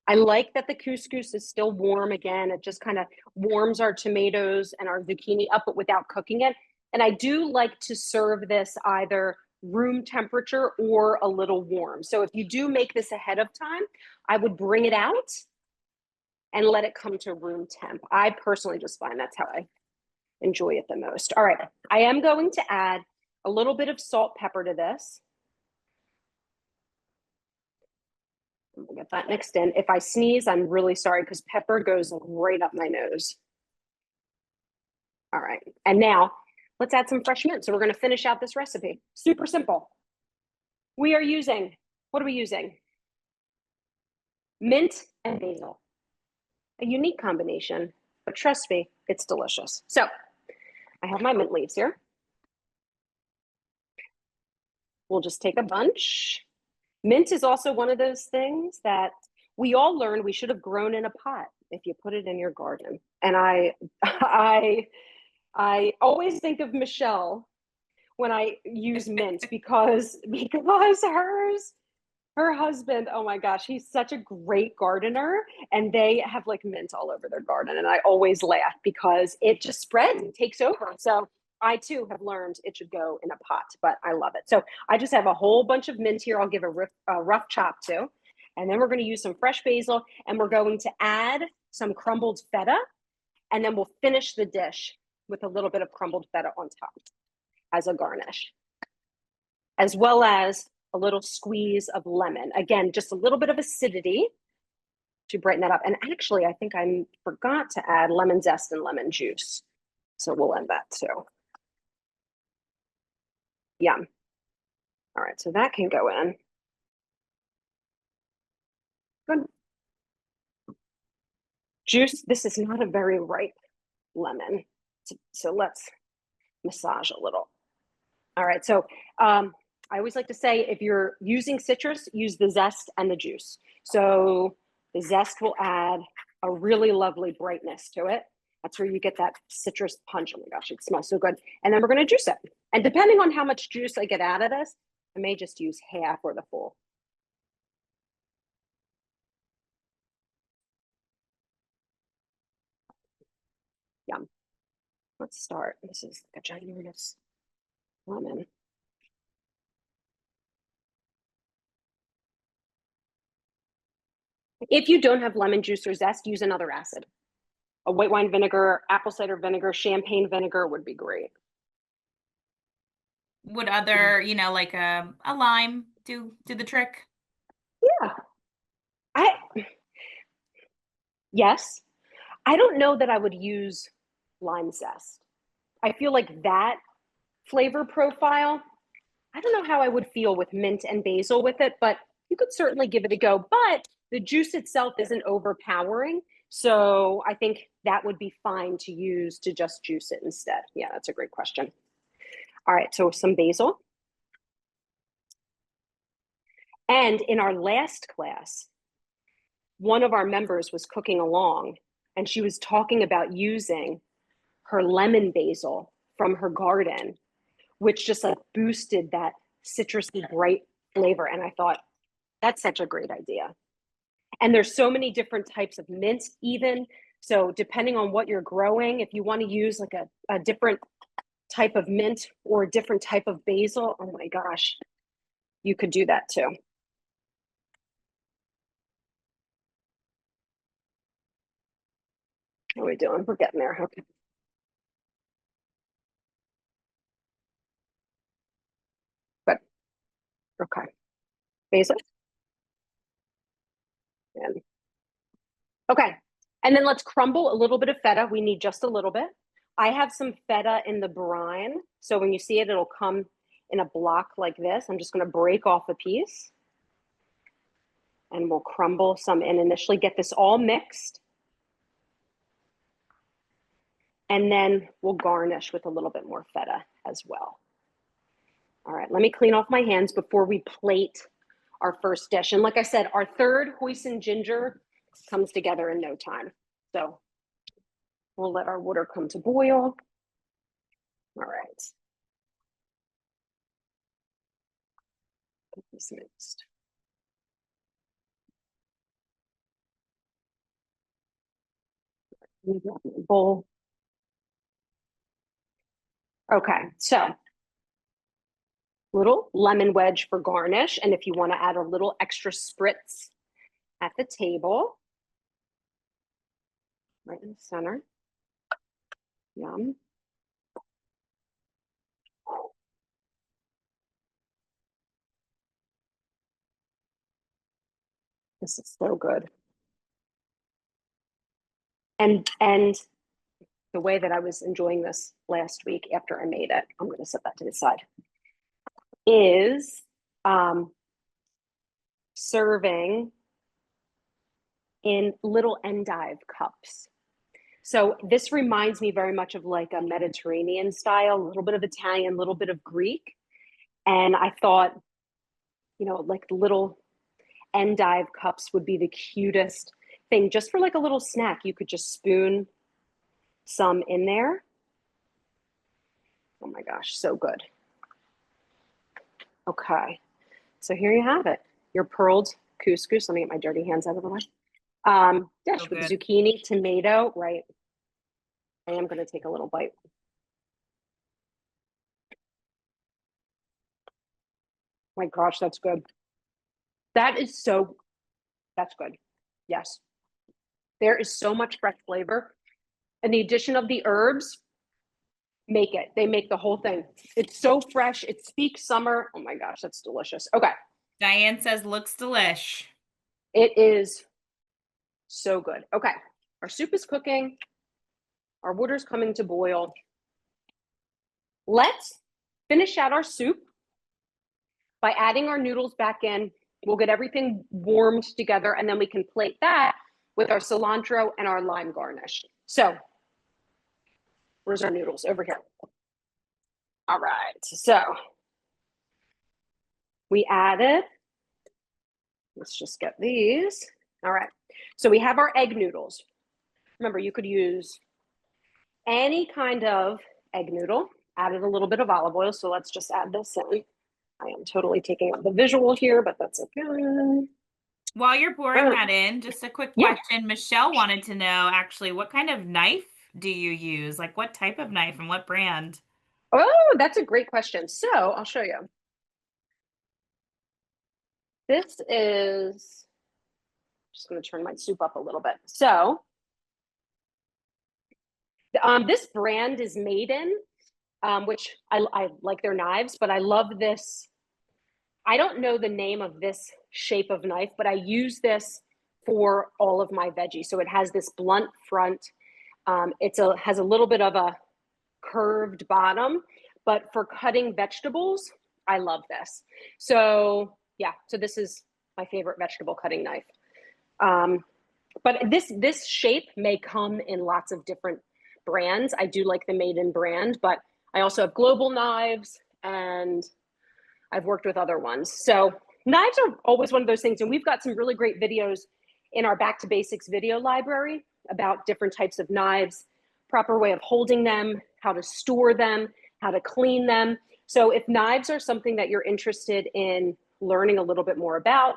I like that the couscous is still warm again. It just kind of warms our tomatoes and our zucchini up, but without cooking it. And I do like to serve this either room temperature or a little warm. So if you do make this ahead of time, I would bring it out and let it come to room temp. I personally just find that's how I enjoy it the most. All right, I am going to add a little bit of salt, pepper to this. We'll get that mixed in. If I sneeze, I'm really sorry because pepper goes right up my nose. All right, and now let's add some fresh mint. So we're going to finish out this recipe. Super simple. What are we using? Mint and basil. A unique combination, but trust me, it's delicious. So I have my mint leaves here. We'll just take a bunch. Mint is also one of those things that we all learned we should have grown in a pot if you put it in your garden. And I always think of Michelle when I use mint because her husband, oh my gosh, he's such a great gardener and they have like mint all over their garden. And I always laugh because it just spreads and takes over. So I too have learned it should go in a pot, but I love it. So I just have a whole bunch of mint here. I'll give a rough chop to. And then we're going to use some fresh basil and we're going to add some crumbled feta. And then we'll finish the dish with a little bit of crumbled feta on top as a garnish, as well as a little squeeze of lemon. Again, just a little bit of acidity to brighten that up. And actually, I think I forgot to add lemon zest and lemon juice. So we'll add that too. Yum. All right, so that can go in. Good. Juice, this is not a very ripe lemon. So let's massage a little. All right, so I always like to say, if you're using citrus, use the zest and the juice. So the zest will add a really lovely brightness to it. That's where you get that citrus punch. Oh my gosh, it smells so good. And then we're gonna juice it. And depending on how much juice I get out of this, I may just use half or the full. Yum. Let's start. This is a ginormous lemon. If you don't have lemon juice or zest, use another acid. A white wine vinegar, apple cider vinegar, champagne vinegar would be great. Would other, you know, like a lime do the trick? Yeah. Yes. I don't know that I would use lime zest. I feel like that flavor profile, I don't know how I would feel with mint and basil with it, but you could certainly give it a go. But the juice itself isn't overpowering. So I think that would be fine to use to just juice it instead. Yeah, that's a great question. All right, so some basil. And in our last class, one of our members was cooking along and she was talking about using her lemon basil from her garden, which just like boosted that citrusy bright flavor. And I thought, that's such a great idea. And there's so many different types of mints even. So depending on what you're growing, if you want to use like a different type of mint or a different type of basil, oh my gosh, you could do that too. How are we doing? We're getting there. Okay. Good. Okay. Basil. And okay. And then let's crumble a little bit of feta. We need just a little bit. I have some feta in the brine. So when you see it, it'll come in a block like this. I'm just going to break off a piece. And we'll crumble some in initially, get this all mixed. And then we'll garnish with a little bit more feta as well. All right, let me clean off my hands before we plate our first dish. And like I said, our third Hoisin-Ginger comes together in no time. So we'll let our water come to boil. All right. Get this mixed. Bowl. Okay, so little lemon wedge for garnish. And if you want to add a little extra spritz at the table, right in the center. Yum. This is so good. And the way that I was enjoying this last week after I made it, I'm going to set that to the side, is serving in little endive cups. So this reminds me very much of like a Mediterranean style, a little bit of Italian, a little bit of Greek. And I thought, you know, like the little endive cups would be the cutest thing just for like a little snack. You could just spoon some in there. Oh my gosh, so good. Okay, so here you have it. Your pearled couscous. Let me get my dirty hands out of the way. Dish So with good. zucchini, tomato, right? I am going to take a little bite. My gosh, that's good. That is so, that's good. Yes. There is so much fresh flavor. And the addition of the herbs make it. They make the whole thing. It's so fresh. It speaks summer. Oh my gosh, that's delicious. Okay. Diane says, looks delish. It is so good. Okay. Our soup is cooking. Our water's coming to boil. Let's finish out our soup by adding our noodles back in. We'll get everything warmed together, and then we can plate that with our cilantro and our lime garnish. So where's our noodles? Over here. All right. So we added, let's just get these. All right. So we have our egg noodles. Remember, you could use any kind of egg noodle. Added a little bit of olive oil. So let's just add this in. I am totally taking up the visual here, but that's okay. While you're pouring that in, just a quick question. Yeah. Michelle wanted to know, actually, what kind of knife do you use? Like what type of knife and what brand? Oh, that's a great question. So I'll show you. This is, just going to turn my soup up a little bit. So this brand is Maiden, which I like their knives, but I love this. I don't know the name of this shape of knife, but I use this for all of my veggies. So it has this blunt front. Has a little bit of a curved bottom, but for cutting vegetables, I love this. So yeah, so this is my favorite vegetable cutting knife. But this shape may come in lots of different brands. I do like the Maiden brand, but I also have global knives and I've worked with other ones. So knives are always one of those things. And we've got some really great videos in our Back to Basics video library about different types of knives, proper way of holding them, how to store them, how to clean them. So if knives are something that you're interested in learning a little bit more about,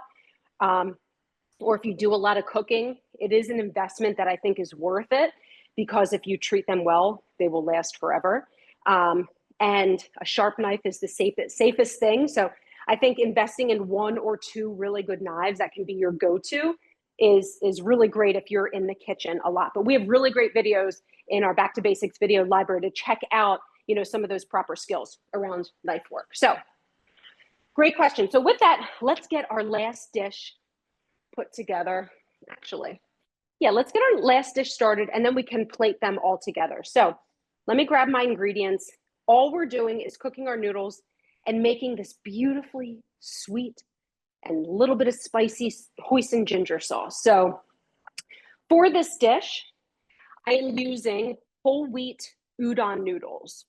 or if you do a lot of cooking, it is an investment that I think is worth it because if you treat them well, they will last forever. And a sharp knife is the safest thing. So I think investing in 1 or 2 really good knives that can be your go-to is really great if you're in the kitchen a lot. But we have really great videos in our Back to Basics video library to check out, some of those proper skills around knife work. So great question. So with that, let's get our last dish put together. Actually, yeah, let's get our last dish started and then we can plate them all together. So let me grab my ingredients. All we're doing is cooking our noodles and making this beautifully sweet and a little bit of spicy Hoisin-Ginger sauce. So for this dish, I am using whole wheat udon noodles.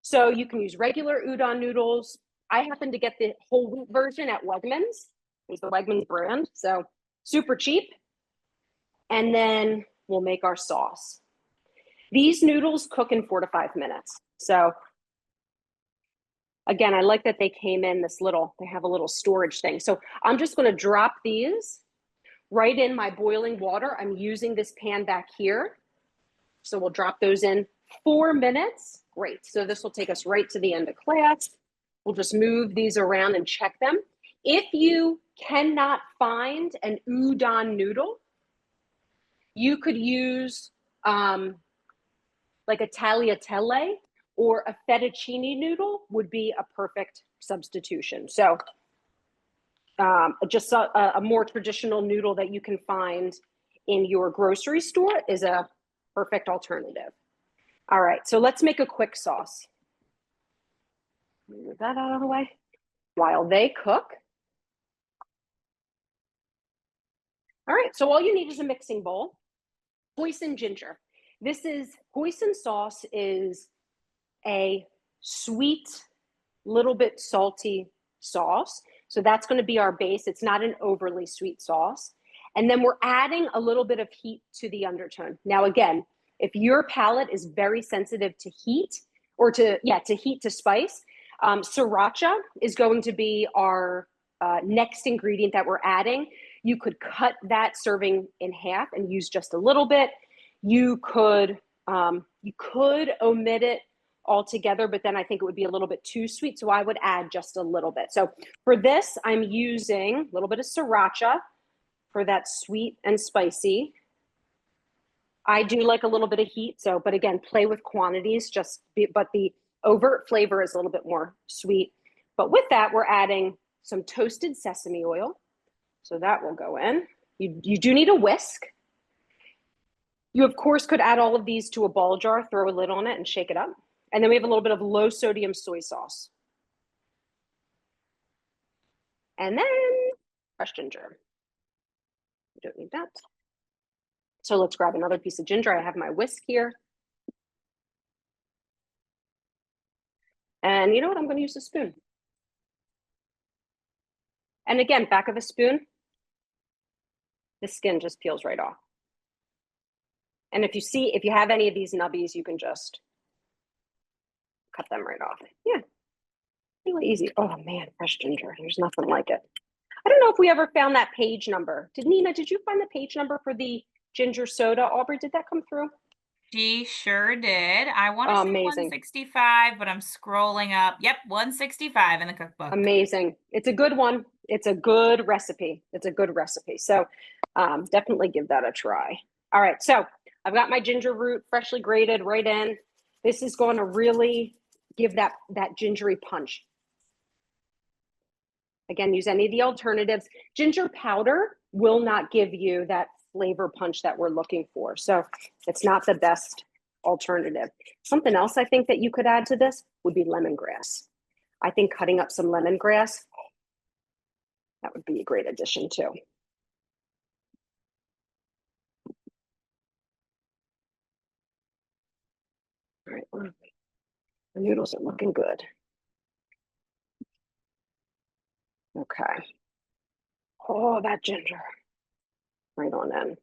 So you can use regular udon noodles. I happen to get the whole wheat version at Wegmans. It's the Wegmans brand, so super cheap. And then we'll make our sauce. These noodles cook in 4 to 5 minutes. So again, I like that they came in they have a little storage thing. So I'm just going to drop these right in my boiling water. I'm using this pan back here. So we'll drop those in 4 minutes. Great. So this will take us right to the end of class. We'll just move these around and check them. If you cannot find an udon noodle, you could use like a tagliatelle or a fettuccine noodle would be a perfect substitution. So just a more traditional noodle that you can find in your grocery store is a perfect alternative. All right, so let's make a quick sauce. Move that out of the way while they cook. All right, so all you need is a mixing bowl. Hoisin-Ginger. Hoisin sauce is a sweet, little bit salty sauce. So that's going to be our base. It's not an overly sweet sauce. And then we're adding a little bit of heat to the undertone. Now, again, if your palate is very sensitive to heat or to heat to spice, sriracha is going to be our next ingredient that we're adding. You could cut that serving in half and use just a little bit. You could omit it altogether, but then I think it would be a little bit too sweet. So I would add just a little bit. So for this, I'm using a little bit of sriracha for that sweet and spicy. I do like a little bit of heat. So, but again, play with quantities, but the overt flavor is a little bit more sweet. But with that, we're adding some toasted sesame oil. So that will go in. You do need a whisk. You, of course, could add all of these to a ball jar, throw a lid on it, and shake it up. And then we have a little bit of low sodium soy sauce. And then fresh ginger. You don't need that. So let's grab another piece of ginger. I have my whisk here. And you know what? I'm going to use a spoon. And again, back of a spoon, the skin just peels right off. And if you have any of these nubbies, you can just cut them right off. Yeah, really easy. Oh man, fresh ginger. There's nothing like it. I don't know if we ever found that page number. Nina, did you find the page number for the ginger soda? Aubrey, did that come through? She sure did. I want to say 165, but I'm scrolling up. Yep, 165 in the cookbook. Amazing. It's a good one. It's a good recipe. It's a good recipe. So definitely give that a try. All right, so I've got my ginger root freshly grated right in. This is going to really give that gingery punch. Again, use any of the alternatives. Ginger powder will not give you that flavor punch that we're looking for. So it's not the best alternative. Something else I think that you could add to this would be lemongrass. I think cutting up some lemongrass, that would be a great addition too. All right, the noodles are looking good. Okay. Oh, that ginger. Right on in.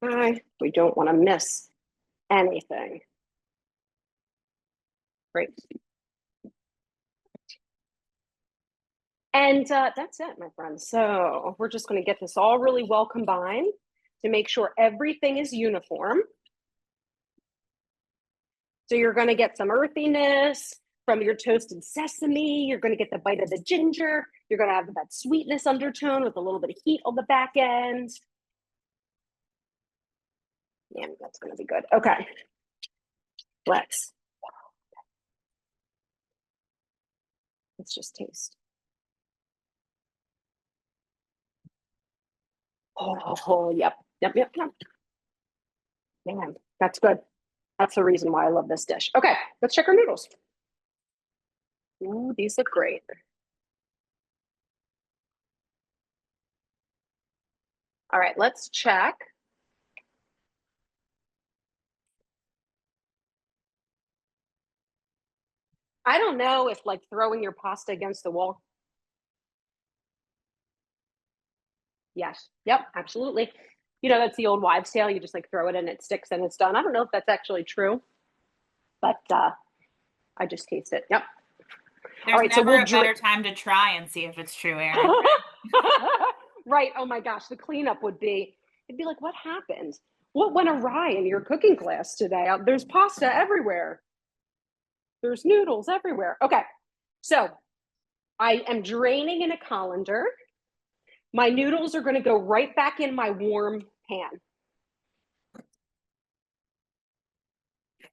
Okay, we don't want to miss anything. Great. And that's it, my friends. So we're just going to get this all really well combined to make sure everything is uniform. So you're going to get some earthiness from your toasted sesame. You're going to get the bite of the ginger. You're going to have that sweetness undertone with a little bit of heat on the back end. Yeah, that's going to be good. Okay. Let's just taste. Oh, yep. Man, that's good. That's the reason why I love this dish. Okay, let's check our noodles. Ooh, these look great. All right, let's check. I don't know if like throwing your pasta against the wall. Yes. Yep, absolutely. You know, that's the old wives' tale. You just like throw it and it sticks and it's done. I don't know if that's actually true, but I just taste it. Yep. There's never so a better time to try and see if it's true, Erin. Right. Oh my gosh. The cleanup would be, it'd be like, what happened? What went awry in your cooking class today? There's pasta everywhere. There's noodles everywhere. Okay. So I am draining in a colander. My noodles are going to go right back in my warm pan.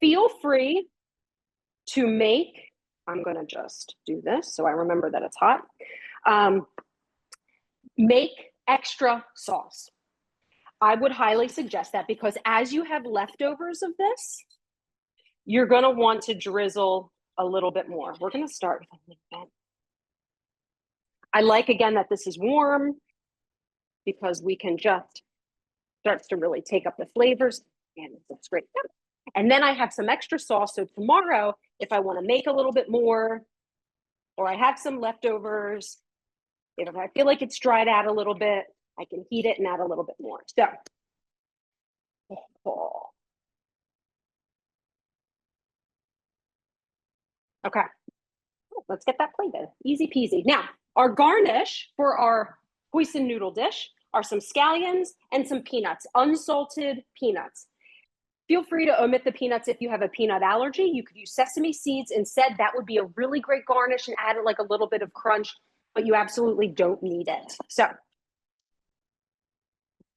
Feel free to make, I'm going to just do this so I remember that it's hot. Make extra sauce. I would highly suggest that because as you have leftovers of this, you're going to want to drizzle a little bit more. We're going to start with a little bit. I like, again, that this is warm because we can just start to really take up the flavors. And it's great. And then I have some extra sauce. So tomorrow, if I want to make a little bit more, or I have some leftovers, if I feel like it's dried out a little bit, I can heat it and add a little bit more. So, okay, let's get that plated. Easy peasy. Now, our garnish for our hoisin noodle dish are some scallions and some peanuts, unsalted peanuts. Feel free to omit the peanuts if you have a peanut allergy. You could use sesame seeds instead. That would be a really great garnish and add like a little bit of crunch, but you absolutely don't need it. So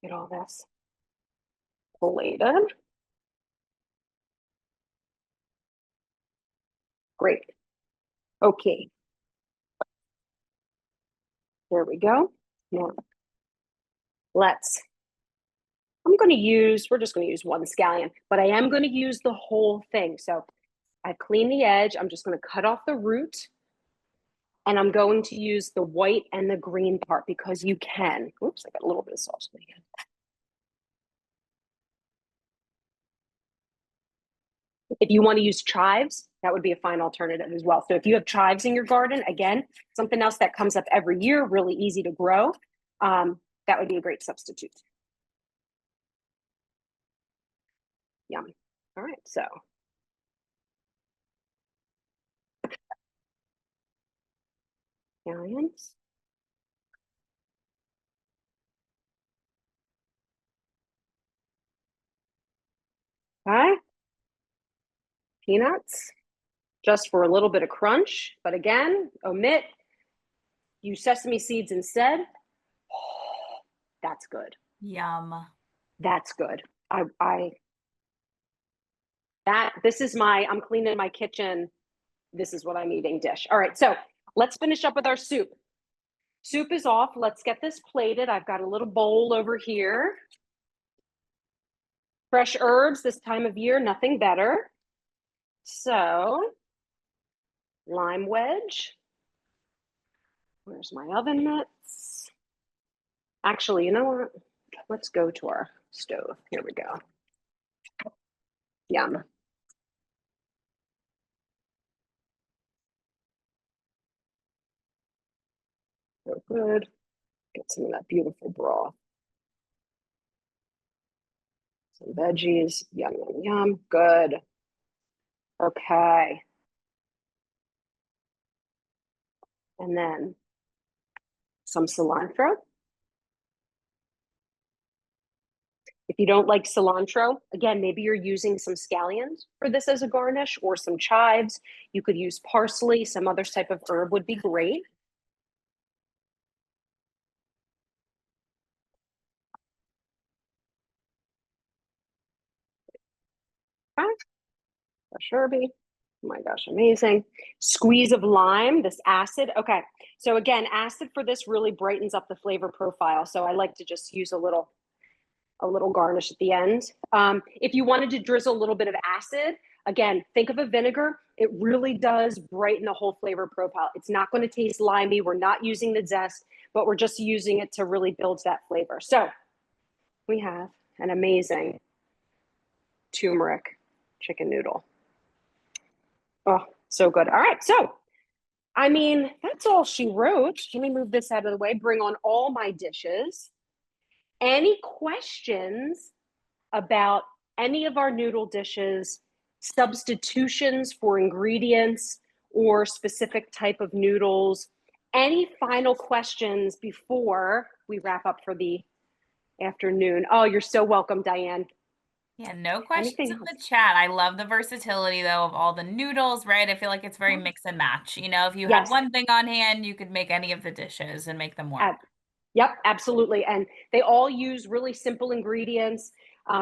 Get all this plated. Great. Okay. There we go. Now, we're just going to use one scallion, but I am going to use the whole thing. So I clean the edge. I'm just going to cut off the root. And I'm going to use the white and the green part because you can. Oops, I got a little bit of sauce again. If you want to use chives, that would be a fine alternative as well. So if you have chives in your garden, again, something else that comes up every year, really easy to grow, that would be a great substitute. Yum. All right, so. Scallions. Okay. Peanuts, just for a little bit of crunch. But again, use sesame seeds instead. Oh, that's good. Yum. That's good. I'm cleaning my kitchen. This is what I'm eating dish. All right, so let's finish up with our soup. Soup is off. Let's get this plated. I've got a little bowl over here. Fresh herbs this time of year, nothing better. So, lime wedge. Where's my oven mitts? Actually, you know what? Let's go to our stove. Here we go. Yum. So good. Get some of that beautiful broth. Some veggies. Yum, yum, yum. Good. Okay. And then some cilantro. If you don't like cilantro, again, maybe you're using some scallions for this as a garnish or some chives. You could use parsley, some other type of herb would be great. Okay. Fresh herby. Oh my gosh, amazing. Squeeze of lime, this acid. Okay, so again, acid for this really brightens up the flavor profile. So I like to just use a little garnish at the end. If you wanted to drizzle a little bit of acid, again, think of a vinegar. It really does brighten the whole flavor profile. It's not going to taste limey. We're not using the zest, but we're just using it to really build that flavor. So we have an amazing turmeric chicken noodle. Oh, so good. All right. So, I mean, that's all she wrote. Let me move this out of the way, bring on all my dishes. Any questions about any of our noodle dishes, substitutions for ingredients or specific type of noodles? Any final questions before we wrap up for the afternoon? Oh, you're so welcome, Diane. Yeah, no questions in the chat. I love the versatility, though, of all the noodles, right? I feel like it's very mix and match. You know, if you had one thing on hand, you could make any of the dishes and make them work. Yep, absolutely. And they all use really simple ingredients.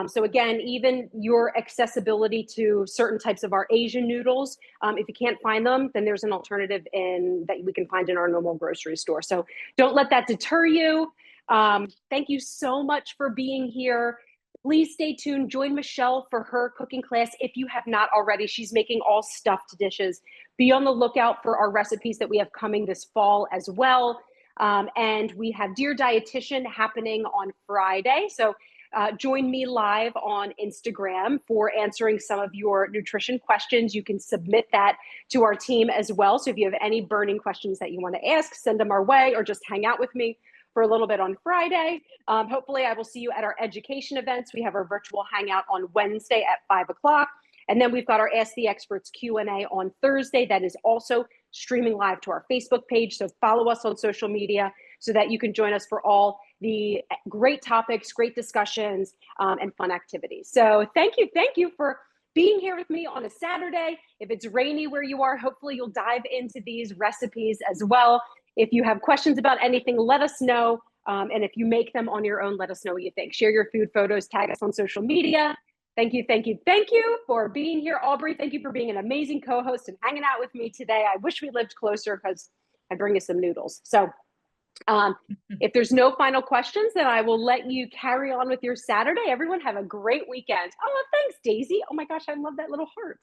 So again, even your accessibility to certain types of our Asian noodles, if you can't find them, then there's an alternative that we can find in our normal grocery store. So don't let that deter you. Thank you so much for being here. Please stay tuned. Join Michelle for her cooking class if you have not already. She's making all stuffed dishes. Be on the lookout for our recipes that we have coming this fall as well. And we have Dear Dietitian happening on Friday. So join me live on Instagram for answering some of your nutrition questions. You can submit that to our team as well. So if you have any burning questions that you want to ask, send them our way or just hang out with me for a little bit on Friday. Hopefully I will see you at our education events. We have our virtual hangout on Wednesday at 5 o'clock. And then we've got our Ask the Experts Q&A on Thursday. That is also streaming live to our Facebook page. So follow us on social media so that you can join us for all the great topics, great discussions, and fun activities. So thank you for being here with me on a Saturday. If it's rainy where you are, hopefully you'll dive into these recipes as well. If you have questions about anything, let us know. And if you make them on your own, let us know what you think. Share your food photos, tag us on social media. Thank you, thank you, thank you for being here. Aubrey, thank you for being an amazing co-host and hanging out with me today. I wish we lived closer because I'd bring you some noodles. So if there's no final questions, then I will let you carry on with your Saturday. Everyone have a great weekend. Oh, thanks, Daisy. Oh my gosh, I love that little heart.